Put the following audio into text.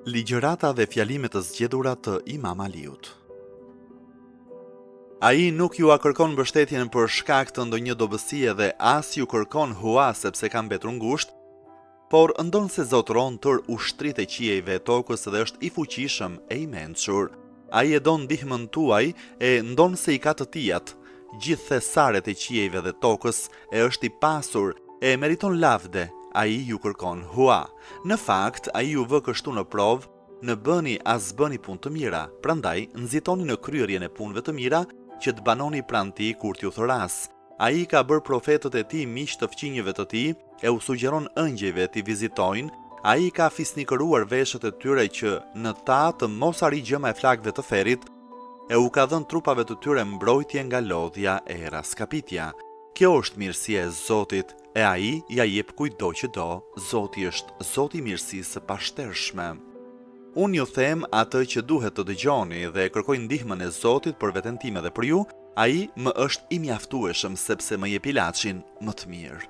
Ligjërata dhe fjalimet të zgjedhura të Imam Aliut. Ai nuk ju a kërkon mbështetjen për shkak të ndonjë dobësie dhe as ju kërkon hua sepse ka mbetur ngushtë, por ndon se zotëron tër ushtritë e qiejve e tokës dhe është i fuqishëm e i mençur. Ai e don ndihmën tuaj e ndon se i ka të tijat, gjithë thesaret e qiejve dhe tokës, e është i pasur, e meriton lavde. Ai ju kërkon hua. Në fakt, ai ju vë kështu në provë, në bëni as bëni punë të mira, prandaj nxitoni në kryerjen e punëve të mira që të banoni pranë tij kur t'ju thoras. Ai ka bërë profetët e tij miq të fqinjëve të tij, e u sugjeron ëngjëjve t'i vizitojnë. Ai ka fisnikëruar veshët e tyre që në ta të mos arrijë gjëma e flakëve të ferrit, e u ka dhënë trupave të tyre mbrojtje nga lodhja e raskapitja. Kjo është mirësia e Zotit, e ai ja jep kujdo që do. Zoti është Zoti i mirësisë së pashtershme. Unë ju them atë që duhet të dëgjoni dhe kërkoj ndihmën e Zotit për veten time dhe për ju. Ai më është i mjaftueshëm sepse më jep ilaçin më të mirë.